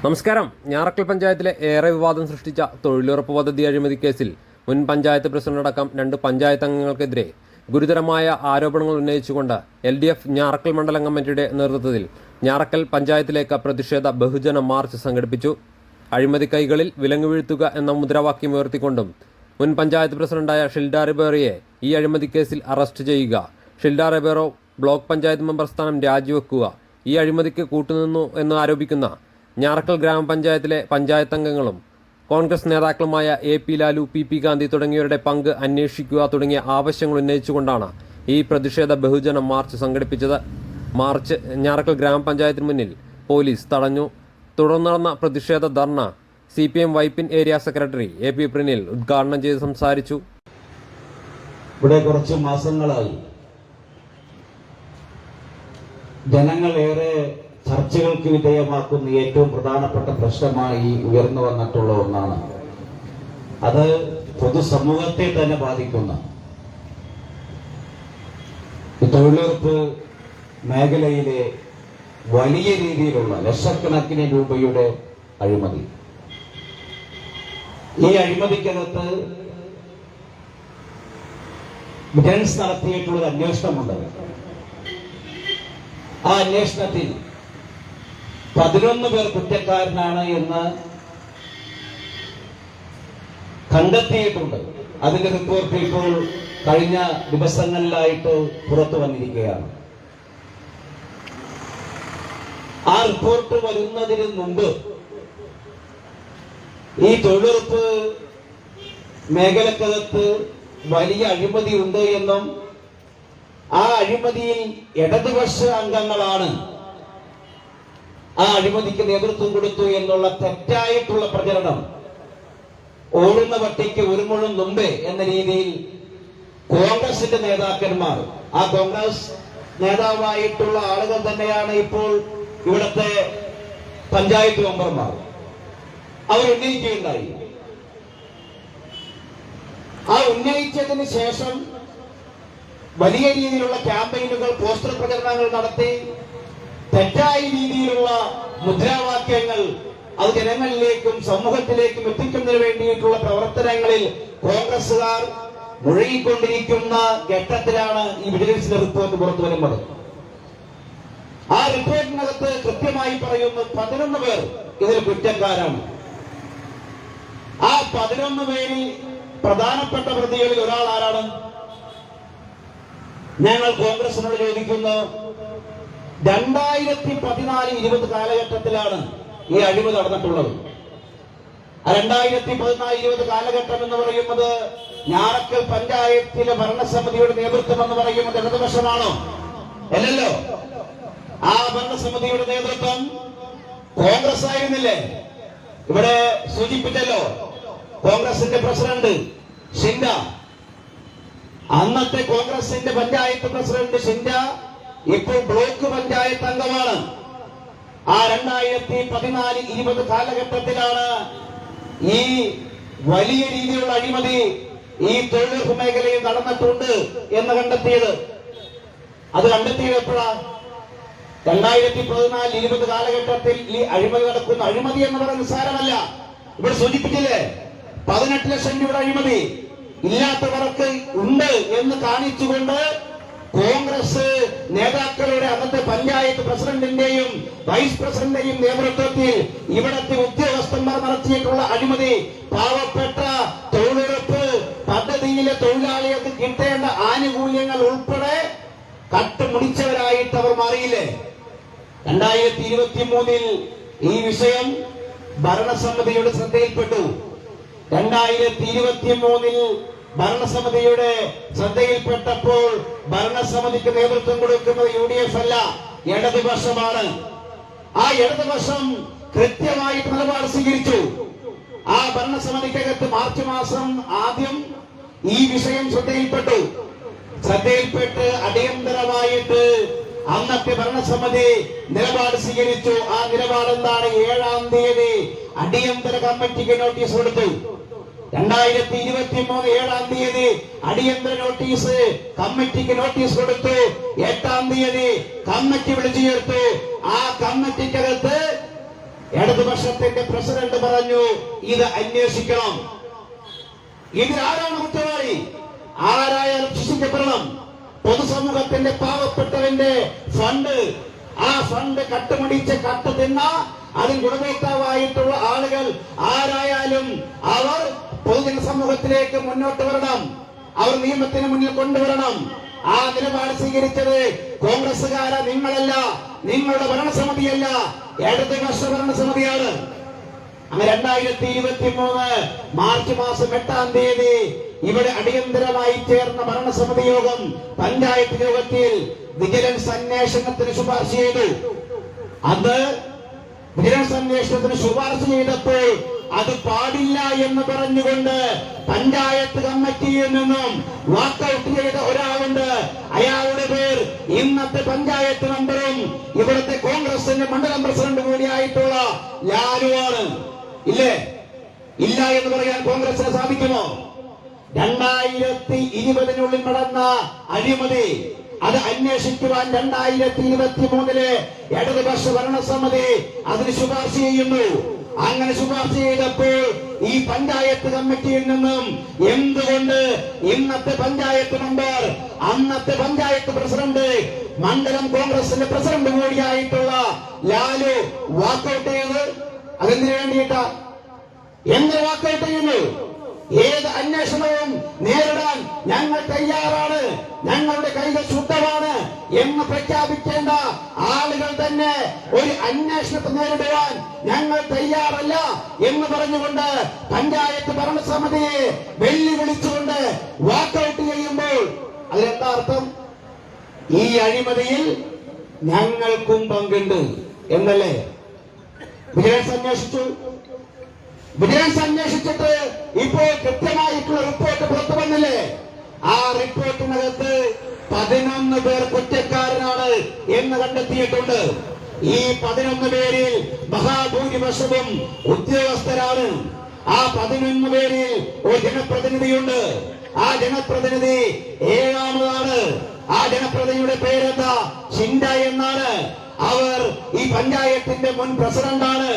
നമസ്കാരം. ഞാറക്കൽ പഞ്ചായത്തിലെ ഏറെ വിവാദം സൃഷ്ടിച്ച തൊഴിലുറപ്പ് പദ്ധതി അഴിമതി കേസിൽ മുൻ പഞ്ചായത്ത് പ്രസിഡന്റടക്കം 2 പഞ്ചായത്ത് അംഗങ്ങൾക്കെതിരെ ഗുരുതരമായ ആരോപണങ്ങൾ ഉന്നയിച്ചുകൊണ്ട് LDF ഞാറക്കൽ മണ്ഡലം കമ്മിറ്റിയുടെ നേതൃത്വത്തിൽ ഞാറക്കൽ പഞ്ചായത്തിലേക്ക് പ്രതിഷേധ ബഹുജന മാർച്ച് സംഘടിപ്പിച്ചു. അഴിമതി കൈകളിൽ വിലങ്ങ് വീഴ്ത്തുക എന്ന മുദ്രാവാക്യം ഉയർത്തിക്കൊണ്ടും മുൻ പഞ്ചായത്ത് പ്രസിഡന്റായ ഷിൽഡ റിബേറോയെ ഈ അഴിമതി കേസിൽ അറസ്റ്റ് ചെയ്യുക, Shilda Ribeiro block panchayat member സ്ഥാനം രാജിവെക്കുക, ഈ അഴിമതിക്ക് കൂട്ടുനിന്നു എന്ന് ആരോപിക്കുന്ന ഞാറക്കൽ ഗ്രാമപഞ്ചായത്തിലെ പഞ്ചായത്ത് അംഗങ്ങളും കോൺഗ്രസ് നേതാക്കളുമായ AP ലാലു, PP ഗാന്ധി തുടങ്ങിയവരുടെ പങ്ക് അന്വേഷിക്കുക തുടങ്ങിയ ആവശ്യങ്ങൾ ഉന്നയിച്ചുകൊണ്ടാണ് ഈ പ്രതിഷേധ ബഹുജന മാർച്ച് സംഘടിപ്പിച്ചത്. മാർച്ച് ഞാറക്കൽ ഗ്രാമപഞ്ചായത്തിന് മുന്നിൽ പോലീസ് തടഞ്ഞു. തുടർന്ന് നടന്ന പ്രതിഷേധ ധർണ CPM Vypin area secretary AP Prinil ഉദ്ഘാടനം ചെയ്ത് സംസാരിച്ചു. ഇവിടെ കുറച്ച് മാസങ്ങളായി ജനങ്ങളേറെ ചർച്ചകൾക്ക് വിധേയമാക്കുന്ന ഏറ്റവും പ്രധാനപ്പെട്ട പ്രശ്നമായി ഉയർന്നു വന്നിട്ടുള്ള ഒന്നാണ്. അത് പൊതുസമൂഹത്തെ തന്നെ ബാധിക്കുന്ന തൊഴിലുറപ്പ് മേഖലയിലെ വലിയ രീതിയിലുള്ള ലക്ഷക്കണക്കിന് രൂപയുടെ അഴിമതി. ഈ അഴിമതിക്കകത്ത് വിജിലൻസ് നടത്തിയിട്ടുള്ള അന്വേഷണമുണ്ട്. ആ അന്വേഷണത്തിൽ 11 പേർ കുറ്റക്കാരനാണ് എന്ന് കണ്ടെത്തിയിട്ടുണ്ട്. അതിന്റെ റിപ്പോർട്ട് ഇപ്പോൾ കഴിഞ്ഞ ദിവസങ്ങളിലായിട്ട് പുറത്തു വന്നിരിക്കുകയാണ്. ആ റിപ്പോർട്ട് വരുന്നതിന് മുമ്പ് ഈ തൊഴിലുറപ്പ് മേഖലക്കകത്ത് വലിയ അഴിമതി ഉണ്ട് എന്നും ആ അഴിമതിയിൽ ഇടതുപക്ഷ അംഗങ്ങളാണ് ആ അഴിമതിക്ക് നേതൃത്വം കൊടുത്തു എന്നുള്ള തെറ്റായിട്ടുള്ള പ്രചരണം ഓടുന്ന പട്ടിക്ക് ഒരു മുഴുവൻ മുമ്പേ എന്ന രീതിയിൽ കോൺഗ്രസിന്റെ നേതാക്കന്മാർ, ആ കോൺഗ്രസ് നേതാവായിട്ടുള്ള ആളുകൾ തന്നെയാണ് ഇപ്പോൾ ഇവിടുത്തെ പഞ്ചായത്ത് മെമ്പർമാർ, അവർ ഉന്നയിക്കുകയുണ്ടായി. ആ ഉന്നയിച്ചതിന് ശേഷം വലിയ രീതിയിലുള്ള ക്യാമ്പയിനുകൾ, പോസ്റ്റർ പ്രചരണങ്ങൾ നടത്തി തെറ്റായ രീതിയിലുള്ള മുദ്രാവാക്യങ്ങൾ അത് ജനങ്ങളിലേക്കും സമൂഹത്തിലേക്കും എത്തിക്കുന്നതിന് വേണ്ടിയിട്ടുള്ള പ്രവർത്തനങ്ങളിൽ കോൺഗ്രസുകാർ മുഴുകിക്കൊണ്ടിരിക്കുന്ന ഘട്ടത്തിലാണ് ഈ വിജിലൻസിന്റെ റിപ്പോർട്ട് പുറത്തു വരുന്നത്. ആ റിപ്പോർട്ടിനകത്ത് കൃത്യമായി പറയുന്നു 11 പേർ ഇതിൽ കുറ്റക്കാരാണ്. ആ 11 പേരിൽ പ്രധാനപ്പെട്ട പ്രതികളിൽ ഒരാൾ ആരാണ്? ഞങ്ങൾ കോൺഗ്രസിനോട് ചോദിക്കുന്നു, 2014-20 കാലഘട്ടത്തിലാണ് ഈ അഴിമതി നടന്നിട്ടുള്ളത്. 2014-20 കാലഘട്ടം എന്ന് പറയുന്നത് ഞാറക്കൽ പഞ്ചായത്തിലെ ഭരണസമിതിയുടെ നേതൃത്വം എന്ന് പറയുന്നത് ഇടതുപക്ഷമാണോ? അല്ലല്ലോ. ആ ഭരണസമിതിയുടെ നേതൃത്വം കോൺഗ്രസ് ആയിരുന്നില്ലേ? ഇവിടെ സൂചിപ്പിച്ചല്ലോ, കോൺഗ്രസിന്റെ പ്രസിഡന്റ് ഷിൻഡ, അന്നത്തെ കോൺഗ്രസിന്റെ പഞ്ചായത്ത് പ്രസിഡന്റ് ഷിൻഡ ഇപ്പോൾ ബ്ലോക്ക് പഞ്ചായത്ത് അംഗമാണ്. ആ 2014-20 കാലഘട്ടത്തിലാണ് ഈ വലിയ രീതിയിലുള്ള അഴിമതി ഈ തൊഴിലുറപ്പ് മേഖലയിൽ നടന്നിട്ടുണ്ട് എന്ന് കണ്ടെത്തിയത്. അത് കണ്ടെത്തിയത് എപ്പോഴാണ്? 2014-20 കാലഘട്ടത്തിൽ ഈ അഴിമതി നടക്കുന്ന, അഴിമതി എന്ന് പറയുന്നത് നിസ്സാരമല്ല. ഇവിടെ സൂചിപ്പിച്ചില്ലേ, 18 ലക്ഷം രൂപയുടെ അഴിമതി ഇല്ലാത്തവർക്ക് ഉണ്ട് എന്ന് കാണിച്ചുകൊണ്ട് കോൺഗ്രസ് നേതാക്കളുടെ അന്നത്തെ പഞ്ചായത്ത് പ്രസിഡന്റിന്റെയും വൈസ് പ്രസിഡന്റിന്റെയും നേതൃത്വത്തിൽ ഇവിടത്തെ ഉദ്യോഗസ്ഥന്മാർ നടത്തിയിട്ടുള്ള അഴിമതി പാവപ്പെട്ട തൊഴിലുറപ്പ് പദ്ധതിയിലെ തൊഴിലാളികൾക്ക് കിട്ടേണ്ട ആനുകൂല്യങ്ങൾ ഉൾപ്പെടെ കട്ടുമുടിച്ചവരായിട്ട് അവർ മാറിയില്ലേ? 2023 ഈ വിഷയം ഭരണസമിതിയുടെ ശ്രദ്ധയിൽപ്പെട്ടു. 2023 ഭരണസമിതിയുടെ ശ്രദ്ധയിൽപ്പെട്ടപ്പോൾ ഭരണസമിതിക്ക് നേതൃത്വം കൊടുക്കുന്നത് UDF അല്ല, ഇടതുപക്ഷമാണ്. ആ ഇടതുപക്ഷം കൃത്യമായിട്ട് നിലപാട് സ്വീകരിച്ചു. ആ ഭരണസമിതിക്കകത്ത് മാർച്ച് മാസം ആദ്യം ഈ വിഷയം ശ്രദ്ധയിൽപ്പെട്ട് അടിയന്തരമായിട്ട് അന്നത്തെ ഭരണസമിതി നിലപാട് സ്വീകരിച്ചു. ആ നിലപാട് എന്താണ്? 7-ാം തീയതി അടിയന്തര കമ്മിറ്റിക്ക് നോട്ടീസ് കൊടുത്തു. 2023 7-ാം തീയതി അടിയന്തര നോട്ടീസ് കമ്മിറ്റിക്ക് നോട്ടീസ് കൊടുത്തു. 8-ാം തീയതി കമ്മിറ്റി വിളിച്ചു ചേർത്തു. ആ കമ്മിറ്റിക്കകത്ത് ഇടതുപക്ഷത്തിന്റെ പ്രസിഡന്റ് പറഞ്ഞു ഇത് അന്വേഷിക്കണം. ഇതിലാരാണ് കുറ്റവാളി? ആരായാലും ശിക്ഷിക്കപ്പെടണം. പൊതുസമൂഹത്തിന്റെ പാവപ്പെട്ടവന്റെ ഫണ്ട്, ആ ഫണ്ട് കട്ടുമടിച്ച് കട്ട് തിന്ന അതിൽ ഗുണഭോക്താവായിട്ടുള്ള ആളുകൾ ആരായാലും അവർ പൊതുജന സമൂഹത്തിലേക്ക് മുന്നോട്ട് വരണം. അവർ നിയമത്തിന് മുന്നിൽ കൊണ്ടുവരണം. ആ നിലപാട് സ്വീകരിച്ചത് കോൺഗ്രസുകാര നിങ്ങളല്ല, നിങ്ങളുടെ ഭരണസമിതിയല്ല, ഇടതുപക്ഷ ഭരണസമിതിയാണ്. അങ്ങനെ 2023 മാർച്ച് മാസം 8-ാം തീയതി ഇവിടെ അടിയന്തരമായി ചേർന്ന ഭരണസമിതി യോഗം പഞ്ചായത്ത് യോഗത്തിൽ വിജിലൻസ് അന്വേഷണത്തിന് ശുപാർശ ചെയ്തു. അത് വിജിലൻസ് അന്വേഷണത്തിന് ശുപാർശ ചെയ്തപ്പോൾ അത് പാടില്ല എന്ന് പറഞ്ഞുകൊണ്ട് പഞ്ചായത്ത് കമ്മിറ്റിയിൽ നിന്നും വാക്കൌട്ട് ചെയ്ത ഒരാളുണ്ട്. അയാളുടെ പേർ ഇന്നത്തെ പഞ്ചായത്ത് മെമ്പറും ഇവിടുത്തെ കോൺഗ്രസിന്റെ മണ്ഡലം പ്രസിഡന്റ് കൂടിയായിട്ടുള്ള ലാലുവാണ്. ഇല്ലേ? ഇല്ല എന്ന് പറയാൻ കോൺഗ്രസിന് സാധിക്കുമോ? 2020 നടന്ന അഴിമതി അത് അന്വേഷിക്കുവാൻ 2023 ഇടതുപക്ഷ ഭരണസമിതി അതിന് ശുപാർശ ചെയ്യുന്നു. അങ്ങനെ ശുപാർശ ചെയ്തപ്പോൾ ഈ പഞ്ചായത്ത് കമ്മിറ്റിയിൽ നിന്നും എന്തുകൊണ്ട് ഇന്നത്തെ പഞ്ചായത്ത് മെമ്പർ, അന്നത്തെ പഞ്ചായത്ത് പ്രസിഡന്റ്, മണ്ഡലം കോൺഗ്രസിന്റെ പ്രസിഡന്റ് കൂടിയായിട്ടുള്ള ലാലു വാക്കൌട്ട് ചെയ്ത്? അതെന്തിനു വേണ്ടിയിട്ടാ? എന്ത് വാക്കൌട്ട് ചെയ്യുന്നു? ഏത് അന്വേഷണവും നേരിടാൻ ഞങ്ങൾ തയ്യാറാണ്, ഞങ്ങളുടെ കൈകൾ ശുദ്ധമാണ് എന്ന് പ്രഖ്യാപിക്കേണ്ട ആളുകൾ തന്നെ ഒരു അന്വേഷണത്തെ നേരിടുവാൻ ഞങ്ങൾ തയ്യാറല്ല എന്ന് പറഞ്ഞുകൊണ്ട് പഞ്ചായത്ത് ഭരണസമിതിയെ വെല്ലുവിളിച്ചുകൊണ്ട് വാക്കൌട്ട് ചെയ്യുമ്പോൾ അതിലെന്താ അർത്ഥം? ഈ അഴിമതിയിൽ ഞങ്ങൾക്കും പങ്കുണ്ട് എന്നല്ലേ? വിജിലൻസ് അന്വേഷിച്ചു. വിജിലൻസ് അന്വേഷിച്ചിട്ട് ഇപ്പോൾ കൃത്യമായിട്ടുള്ള റിപ്പോർട്ട് പുറത്തു വന്നില്ലേ? ആ റിപ്പോർട്ടിനകത്ത് 11 പേർ കുറ്റക്കാരനാണ് എന്ന് കണ്ടെത്തിയിട്ടുണ്ട്. ഈ 11 പേരിൽ മഹാഭൂരിപക്ഷവും ഉദ്യോഗസ്ഥരാണ്. ആ 11 പേരിൽ ഒരു ജനപ്രതിനിധിയുണ്ട്. ആ ജനപ്രതിനിധി 7ാമതാണ്. ആ ജനപ്രതിനിധിയുടെ പേരെന്താ? ഷിൻഡ എന്നാണ്. അവർ ഈ പഞ്ചായത്തിന്റെ മുൻ പ്രസിഡന്റാണ്.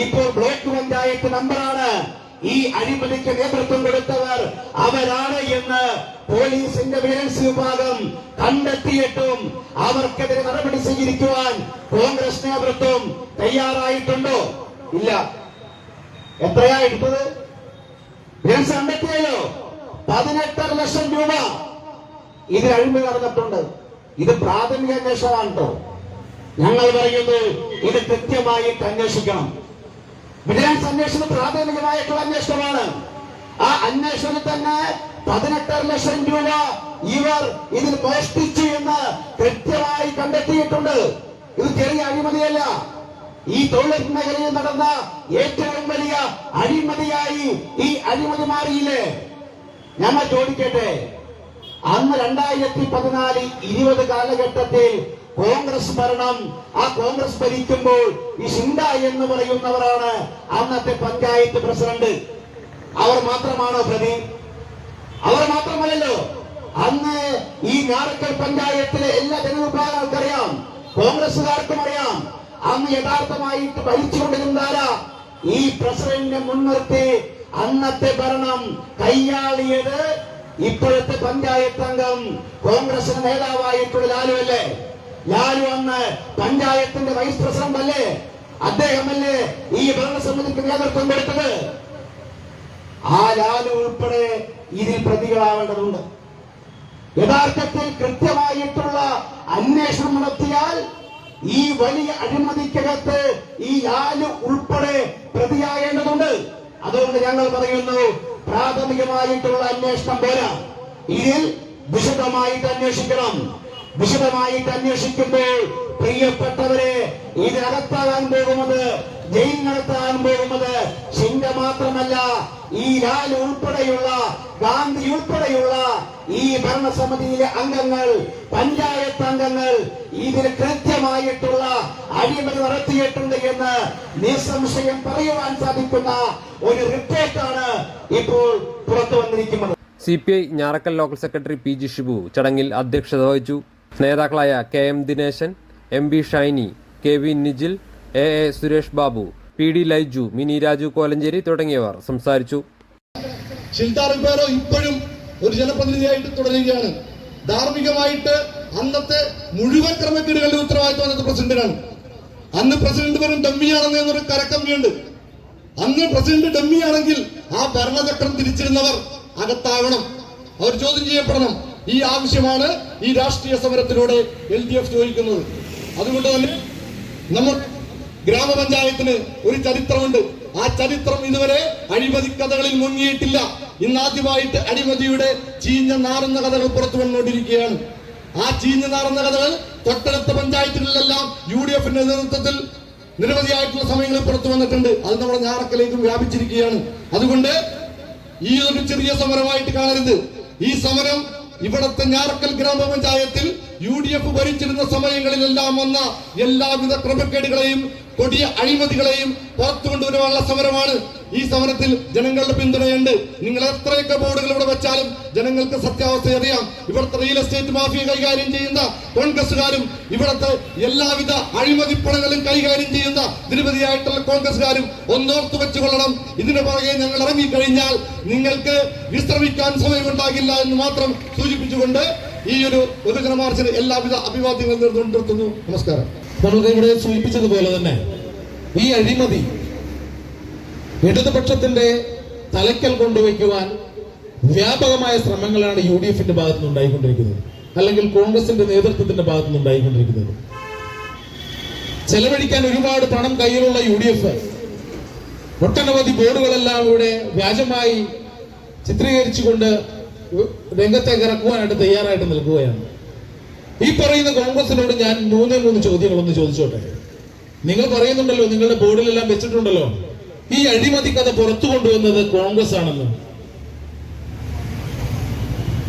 ഇപ്പോൾ ബ്ലോക്ക് പഞ്ചായത്ത് മെമ്പറാണ്. ഈ അഴിമതിക്ക് നേതൃത്വം കൊടുത്തവർ അവരാണ് എന്ന് പോലീസിന്റെ വിജിലൻസ് വിഭാഗം കണ്ടെത്തിയിട്ടും അവർക്കെതിരെ നടപടി സ്വീകരിക്കുവാൻ കോൺഗ്രസ് നേതൃത്വം തയ്യാറായിട്ടുണ്ടോ? ഇല്ല. എത്രയാ എടുത്തത്? വിജിലൻസ് കണ്ടെത്തിയല്ലോ 18.5 ലക്ഷം രൂപ ഇതിൽ അഴിമതി നടന്നിട്ടുണ്ട്. ഇത് പ്രാഥമിക അന്വേഷണമാണ് കേട്ടോ. ഞങ്ങൾ പറയുന്നു ഇത് കൃത്യമായിട്ട് അന്വേഷിക്കണം. വിജിലൻസ് അന്വേഷണം പ്രാഥമികമായിട്ടുള്ള അന്വേഷണമാണ്. ആ അന്വേഷണത്തിൽ തന്നെ 18.5 ലക്ഷം രൂപ ഇവർ ഇതിൽ മോഷ്ടിച്ചു എന്ന് കൃത്യമായി കണ്ടെത്തിയിട്ടുണ്ട്. ഇത് ചെറിയ അഴിമതിയല്ല. ഈ തൊഴിൽ മേഖലയിൽ നടന്ന ഏറ്റവും വലിയ അഴിമതിയായി ഈ അഴിമതി മാറിയില്ലേ? ഞങ്ങൾ ചോദിക്കട്ടെ, അന്ന് 2014-20 കാലഘട്ടത്തിൽ കോൺഗ്രസ് ഭരണം, ആ കോൺഗ്രസ് ഭരിക്കുമ്പോൾ ഈ ഷിൻഡ എന്ന് പറയുന്നവരാണ് അന്നത്തെ പഞ്ചായത്ത് പ്രസിഡന്റ്. അവർ മാത്രമാണോ പ്രതി? അവർ മാത്രമല്ലല്ലോ. അന്ന് ഈ ഞാറക്കൽ പഞ്ചായത്തിലെ എല്ലാ ജനവിഭാഗങ്ങൾക്കറിയാം, കോൺഗ്രസുകാർക്കും അറിയാം, അന്ന് യഥാർത്ഥമായിട്ട് ഭരിച്ചുകൊണ്ടിരുന്നാരാ? ഈ പ്രസിഡന്റിനെ മുൻനിർത്തി അന്നത്തെ ഭരണം കൈയാളിയത് ഇപ്പോഴത്തെ പഞ്ചായത്ത് അംഗം കോൺഗ്രസിന്റെ നേതാവായിട്ടുള്ള ലാലു അല്ലേ? ലാലു അന്ന് പഞ്ചായത്തിന്റെ വൈസ് പ്രസിഡന്റ് അല്ലേ? അദ്ദേഹമല്ലേ ഈ ഭരണസമിതിക്ക് നേതൃത്വം കൊടുത്തത്? ആ ലാലു ഉൾപ്പെടെ ഇതിൽ പ്രതികളാവേണ്ടതുണ്ട്. യഥാർത്ഥത്തിൽ കൃത്യമായിട്ടുള്ള അന്വേഷണം നടത്തിയാൽ ഈ വലിയ അഴിമതിക്കകത്ത് ഈ ലാലു ഉൾപ്പെടെ പ്രതിയാകേണ്ടതുണ്ട്. അതുകൊണ്ട് ഞങ്ങൾ പറയുന്നു, പ്രാഥമികമായിട്ടുള്ള അന്വേഷണം പോരാ, ഇതിൽ വിശദമായിട്ട് അന്വേഷിക്കണം. വിശദമായിട്ട് അന്വേഷിക്കുമ്പോൾ പ്രിയപ്പെട്ടവരെ, ഇതിനകത്താകാൻ പോകുന്നത്, ജയിൽ നടത്താൻ പോകുന്നത് ഷിൻഡ മാത്രമല്ല, ഈ ലാൽ ഉൾപ്പെടെയുള്ള, ഗാന്ധി ഉൾപ്പെടെയുള്ള ഈ ഭരണസമിതിയിലെ അംഗങ്ങൾ, പഞ്ചായത്ത് അംഗങ്ങൾ ഇതിൽ കൃത്യമായിട്ടുള്ള അഴിമതി നടത്തിയിട്ടുണ്ട് എന്ന് നിസ്സംശയം പറയുവാൻ സാധിക്കുന്ന ഒരു റിപ്പോർട്ടാണ് ഇപ്പോൾ പുറത്തു വന്നിരിക്കുന്നത്. CPI Njarakkal local secretary PG Shibu ചടങ്ങിൽ അധ്യക്ഷത വഹിച്ചു. നേതാക്കളായ KM Dineshan, MB Shiny, KV Nijil, AA Suresh Babu, PD Laiju, mini Raju Kolenchery തുടങ്ങിയവർ സംസാരിച്ചു. ഷിൽത്താറിപ്പേരോ ഇപ്പോഴും ഒരു ജനപ്രതിനിധിയായിട്ട് തുടരുകയാണ്. ധാർമ്മികമായിട്ട് അന്നത്തെ മുഴുവൻ ക്രമക്കേടുകളുടെ ഉത്തരവാദിത്വം അന്നത്തെ പ്രസിഡന്റിനാണ്. അന്ന് പ്രസിഡന്റ് വെറും ഡമ്മിയാണെന്ന് എന്നൊരു കരക്കമ്മിയുണ്ട്. അന്ന് പ്രസിഡന്റ് ഡമ്മിയാണെങ്കിൽ ആ ഭരണചക്രം തിരിച്ചിരുന്നവർ അകത്താവണം, അവർ ചോദ്യം ചെയ്യപ്പെടണം. ഈ ആവശ്യമാണ് ഈ രാഷ്ട്രീയ സമരത്തിലൂടെ LDF ചോദിക്കുന്നത്. അതുകൊണ്ട് തന്നെ നമ്മൾ ഗ്രാമപഞ്ചായത്തിന് ഒരു ചരിത്രമുണ്ട്. ആ ചരിത്രം ഇതുവരെ അഴിമതി കഥകളിൽ മുങ്ങിയിട്ടില്ല. ഇന്നാദ്യമായിട്ട് അഴിമതിയുടെ ചീഞ്ഞ നാറുന്ന കഥകൾ പുറത്തു വന്നുകൊണ്ടിരിക്കുകയാണ്. ആ ചീഞ്ഞ നാറുന്ന കഥകൾ തൊട്ടടുത്ത പഞ്ചായത്തുകളിലെല്ലാം UDFന്റെ നേതൃത്വത്തിൽ നിരവധിയായിട്ടുള്ള സമയങ്ങളിൽ പുറത്തു വന്നിട്ടുണ്ട്. അത് നമ്മുടെ ഞാറക്കലേക്കും വ്യാപിച്ചിരിക്കുകയാണ്. അതുകൊണ്ട് ഈ ഒരു ചെറിയ സമരമായിട്ട് കാണരുത്. ഈ സമരം ഇവിടത്തെ ഞാറക്കൽ ഗ്രാമപഞ്ചായത്തിൽ UDF ഭരിച്ചിരുന്ന സമയങ്ങളിലെല്ലാം വന്ന എല്ലാവിധ ക്രമക്കേടുകളെയും കൊടിയ അഴിമതികളെയും പുറത്തു കൊണ്ടുവരാനുള്ള സമരമാണ്. ഈ സമരത്തിൽ ജനങ്ങളുടെ പിന്തുണയുണ്ട്. നിങ്ങൾ എത്രയൊക്കെ ബോർഡുകൾ ഇവിടെ വെച്ചാലും ജനങ്ങൾക്ക് സത്യാവസ്ഥ അറിയാം. ഇവിടുത്തെ റിയൽ എസ്റ്റേറ്റ് മാഫിയ കൈകാര്യം ചെയ്യുന്ന കോൺഗ്രസുകാരും ഇവിടുത്തെ എല്ലാവിധ അഴിമതി പണങ്ങളും കൈകാര്യം ചെയ്യുന്ന നിരവധിയായിട്ടുള്ള കോൺഗ്രസുകാരും ഒന്നോർത്തു വെച്ചുകൊള്ളണം. ഇതിന് പുറകെ ഞങ്ങൾ ഇറങ്ങിക്കഴിഞ്ഞാൽ നിങ്ങൾക്ക് വിശ്രമിക്കാൻ സമയമുണ്ടാകില്ല എന്ന് മാത്രം സൂചിപ്പിച്ചുകൊണ്ട് ഈ ഒരു വിഭജന മാർച്ചിന് എല്ലാവിധ അഭിവാദ്യങ്ങളും നിർത്തുന്നു. നമസ്കാരം. നമ്മൾക്ക് ഇവിടെ സൂചിപ്പിച്ചതുപോലെ തന്നെ ഈ അഴിമതി ഇടതുപക്ഷത്തിന്റെ തലയ്ക്കൽ കൊണ്ടുവയ്ക്കുവാൻ വ്യാപകമായ ശ്രമങ്ങളാണ് UDFന്റെ ഭാഗത്തുനിന്ന് ഉണ്ടായിക്കൊണ്ടിരിക്കുന്നത്, അല്ലെങ്കിൽ കോൺഗ്രസിന്റെ നേതൃത്വത്തിന്റെ ഭാഗത്തുനിന്ന് ഉണ്ടായിക്കൊണ്ടിരിക്കുന്നത്. ചെലവഴിക്കാൻ ഒരുപാട് പണം കയ്യിലുള്ള UDF ഒട്ടനവധി ബോർഡുകളെല്ലാം ഇവിടെ വ്യാജമായി ചിത്രീകരിച്ചുകൊണ്ട് രംഗത്തേക്ക് ഇറക്കുവാനായിട്ട് തയ്യാറായിട്ട് നിൽക്കുകയാണ്. ഈ പറയുന്ന കോൺഗ്രസിനോട് ഞാൻ മൂന്ന് ചോദ്യങ്ങളൊന്ന് ചോദിച്ചോട്ടെ. നിങ്ങൾ പറയുന്നുണ്ടല്ലോ, നിങ്ങളുടെ ബോർഡിലെല്ലാം വെച്ചിട്ടുണ്ടല്ലോ, ഈ അഴിമതി കഥ പുറത്തു കൊണ്ടുവന്നത് കോൺഗ്രസ് ആണെന്ന്.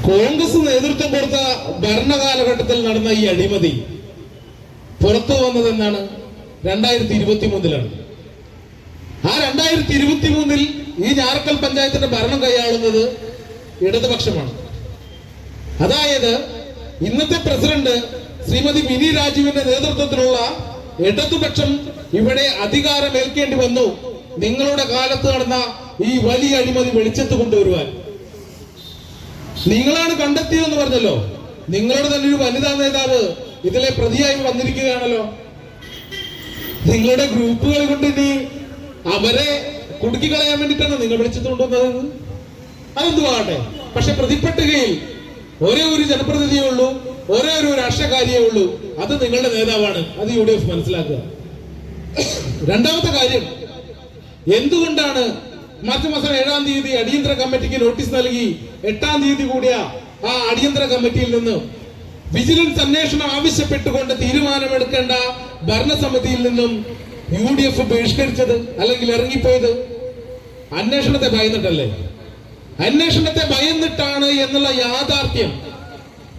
കോൺഗ്രസ് നേതൃത്വം കൊടുത്ത ഭരണകാലഘട്ടത്തിൽ നടന്ന ഈ അഴിമതി പുറത്തു വന്നത് എന്നാണ്? 2023 ആ 2023 ഈ ഞാറക്കൽ പഞ്ചായത്തിന്റെ ഭരണം കൈയാളുന്നത് ഇടതുപക്ഷമാണ്. അതായത് ഇന്നത്തെ പ്രസിഡന്റ് ശ്രീമതി മിനി രാജുവിന്റെ നേതൃത്വത്തിലുള്ള ഇടതുപക്ഷം ഇവിടെ അധികാരമേൽക്കേണ്ടി വന്നു നിങ്ങളുടെ കാലത്ത് നടന്ന ഈ വലിയ അഴിമതി വെളിച്ചത്ത് കൊണ്ടുവരുവാൻ. നിങ്ങളാണ് കണ്ടെത്തിയതെന്ന് പറഞ്ഞല്ലോ. നിങ്ങളുടെ തന്നെ ഒരു വനിതാ നേതാവ് ഇതിലെ പ്രതിയായി വന്നിരിക്കുകയാണല്ലോ. നിങ്ങളുടെ ഗ്രൂപ്പുകൾ കൊണ്ട് ഇനി അവരെ കുടുക്കിക്കളയാൻ വേണ്ടിയിട്ടാണ് നിങ്ങൾ വെളിച്ചത്ത് കൊണ്ടുവന്നത്. അതെന്തുവാകട്ടെ, പക്ഷെ പ്രതിപട്ടികയിൽ ഒരേ ഒരു ജനപ്രതിനിധിയേ ഉള്ളൂ, ഒരേ ഒരു രാഷ്ട്രീയക്കാരിയേ ഉള്ളൂ. അത് നിങ്ങളുടെ നേതാവാണ്. അത് UDF മനസ്സിലാക്കുക. രണ്ടാമത്തെ കാര്യം, എന്തുകൊണ്ടാണ് മാർച്ച് മാസം 7-ാം തീയതി അടിയന്തര കമ്മിറ്റിക്ക് നോട്ടീസ് നൽകി 8-ാം തീയതി കൂടിയ ആ അടിയന്തര കമ്മിറ്റിയിൽ നിന്ന് വിജിലൻസ് അന്വേഷണം ആവശ്യപ്പെട്ടുകൊണ്ട് തീരുമാനമെടുക്കേണ്ട ഭരണസമിതിയിൽ നിന്നും UDF ബഹിഷ്കരിച്ചത്, അല്ലെങ്കിൽ ഇറങ്ങിപ്പോയത്? അന്വേഷണത്തെ ഭയന്നിട്ടല്ലേ? അന്വേഷണത്തെ ഭയന്നിട്ടാണ് എന്നുള്ള യാഥാർത്ഥ്യം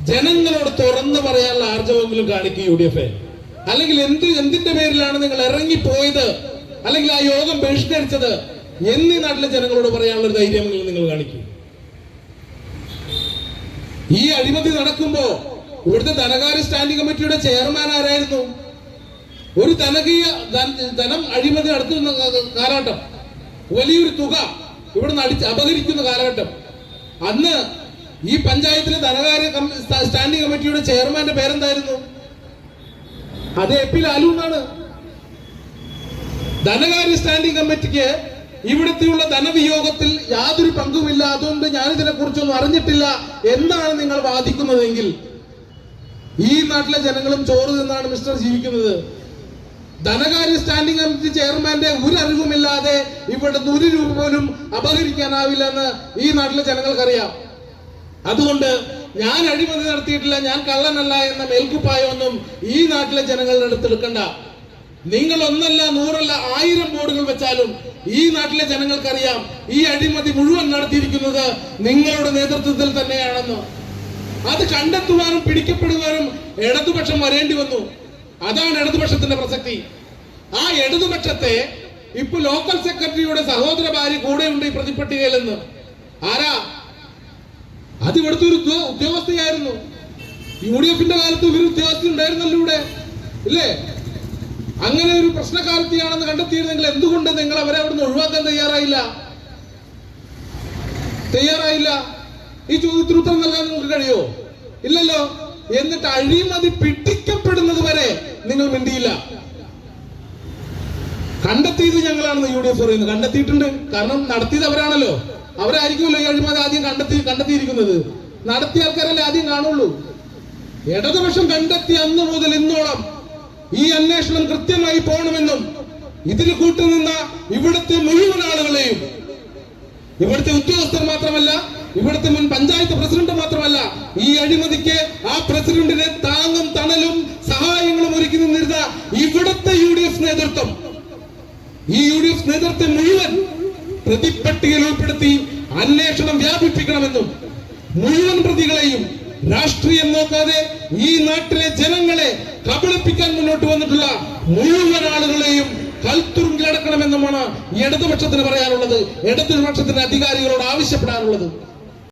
ജനങ്ങളോട് തുറന്നു പറയാനുള്ള ആർജവെങ്കിലും കാണിക്കും UDF. അല്ലെങ്കിൽ എന്തിന്റെ പേരിലാണ് നിങ്ങൾ ഇറങ്ങിപ്പോയത്, അല്ലെങ്കിൽ ആ യോഗം ബഹിഷ്കരിച്ചത് എന്നീ നാട്ടിലെ ജനങ്ങളോട് പറയാനുള്ള ഒരു ധൈര്യമെങ്കിലും നിങ്ങൾ കാണിക്കും. ഈ അഴിമതി നടക്കുമ്പോ ഇവിടുത്തെ ധനകാര്യ സ്റ്റാൻഡിംഗ് കമ്മിറ്റിയുടെ ചെയർമാൻ ആരായിരുന്നു? ഒരു ധനം അഴിമതി നടത്തുന്ന കാലഘട്ടം, വലിയൊരു തുക ഇവിടുന്ന് അപഹരിക്കുന്ന കാലഘട്ടം. അന്ന് ഈ പഞ്ചായത്തിലെ ധനകാര്യ സ്റ്റാൻഡിംഗ് കമ്മിറ്റിയുടെ ചെയർമാന്റെ പേരെന്തായിരുന്നു? അത് AP ലാലു എന്നാണ്. ധനകാര്യ സ്റ്റാൻഡിംഗ് കമ്മിറ്റിക്ക് ഇവിടുത്തെയുള്ള ധനവിയോഗത്തിൽ യാതൊരു പങ്കുമില്ല, അതുകൊണ്ട് ഞാനിതിനെ കുറിച്ചൊന്നും അറിഞ്ഞിട്ടില്ല എന്നാണ് നിങ്ങൾ വാദിക്കുന്നതെങ്കിൽ ഈ നാട്ടിലെ ജനങ്ങളും ചോറ് തിന്നാണ് മിസ്റ്റർ ജീവിക്കുന്നത്. ധനകാര്യ സ്റ്റാൻഡിംഗ് കമ്മിറ്റി ചെയർമാന്റെ ഒരു അറിവുമില്ലാതെ ഇവിടുന്ന് 1 രൂപ പോലും അപഹരിക്കാനാവില്ലെന്ന് ഈ നാട്ടിലെ ജനങ്ങൾക്കറിയാം. അതുകൊണ്ട് ഞാൻ അഴിമതി നടത്തിയിട്ടില്ല, ഞാൻ കള്ളനല്ല എന്ന മേൽക്കുപ്പായൊന്നും ഈ നാട്ടിലെ ജനങ്ങളുടെ അടുത്ത് എടുക്കണ്ട. നിങ്ങൾ 1 അല്ല 100 അല്ല 1000 ബോർഡുകൾ വെച്ചാലും ഈ നാട്ടിലെ ജനങ്ങൾക്കറിയാം ഈ അഴിമതി മുഴുവൻ നടത്തിയിരിക്കുന്നത് നിങ്ങളുടെ നേതൃത്വത്തിൽ തന്നെയാണെന്ന്. അത് കണ്ടെത്തുവാനും പിടിക്കപ്പെടുവാനും ഇടതുപക്ഷം വരേണ്ടി വന്നു. അതാണ് ഇടതുപക്ഷത്തിന്റെ പ്രസക്തി. ആ ഇടതുപക്ഷത്തെ ഇപ്പൊ ലോക്കൽ സെക്രട്ടറിയുടെ സഹോദര ഭാര്യ കൂടെയുണ്ട് ഈ പ്രതിപട്ടികയിൽ നിന്ന്. ആരാ? അത് ഇവിടുത്തെ ഒരു ഉദ്യോഗസ്ഥയായിരുന്നു. UDFന്റെ കാലത്ത് ഒരു ഉദ്യോഗസ്ഥ ഉണ്ടായിരുന്നല്ലോ ഇവിടെ, ഇല്ലേ? അങ്ങനെ ഒരു പ്രശ്നകാരത്തിയാണെന്ന് കണ്ടെത്തിയിരുന്നെങ്കിൽ എന്തുകൊണ്ട് നിങ്ങൾ അവരെ അവിടുന്ന് ഒഴിവാക്കാൻ തയ്യാറായില്ല? ഈ ചോദ്യത്തിന് ഉത്തരം നൽകാൻ നിങ്ങൾക്ക് കഴിയോ? ഇല്ലല്ലോ. എന്നിട്ട് അഴിമതി പിടിക്കപ്പെടുന്നത് വരെ നിങ്ങൾ മിണ്ടിയില്ല. കണ്ടെത്തിയത് ഞങ്ങളാണെന്ന് UDF പറയുന്നത്. കണ്ടെത്തിയിട്ടുണ്ട്. കാരണം നടത്തിയത് അവരാണല്ലോ. അവരായിരിക്കുമല്ലോ ഈ അഴിമതി ആദ്യം കണ്ടെത്തിയിരിക്കുന്നത്. നടത്തിയ ആൾക്കാരല്ലേ ആദ്യം കാണുള്ളൂ. ഇടതുപക്ഷം കണ്ടെത്തിയ അന്ന് മുതൽ ഇന്നോളം ഈ അന്വേഷണം കൃത്യമായി പോകണമെന്നും ഇതിന് കൂട്ടുനിന്ന ഇവിടുത്തെ മുഴുവൻ ആളുകളെയും, ഇവിടുത്തെ ഉദ്യോഗസ്ഥർ മാത്രമല്ല, ഇവിടുത്തെ മുൻ പഞ്ചായത്ത് പ്രസിഡന്റ് മാത്രമല്ല, ഈ അഴിമതിക്ക് ആ പ്രസിഡന്റിനെ താങ്ങും തണലും സഹായങ്ങളും ഒരുക്കി നിന്നിരുന്ന ഇവിടുത്തെ UDF നേതൃത്വം, ഈ UDF നേതൃത്വം മുഴുവൻ പ്രതിപ്പട്ടികയിൽ ഉൾപ്പെടുത്തി അന്വേഷണം വ്യാപിപ്പിക്കണമെന്നും മുഴുവൻ പ്രതികളെയും രാഷ്ട്രീയം നോക്കാതെ ഈ നാട്ടിലെ ജനങ്ങളെ കബളിപ്പിക്കാൻ മുന്നോട്ട് വന്നിട്ടുള്ള മുഴുവൻ ആളുകളെയും കൽത്തുറുങ്കിലടക്കണമെന്നുമാണ് ഇടതുപക്ഷത്തിന് പറയാനുള്ളത്, ഇടതുപക്ഷത്തിന്റെ അധികാരികളോട് ആവശ്യപ്പെടാനുള്ളത്.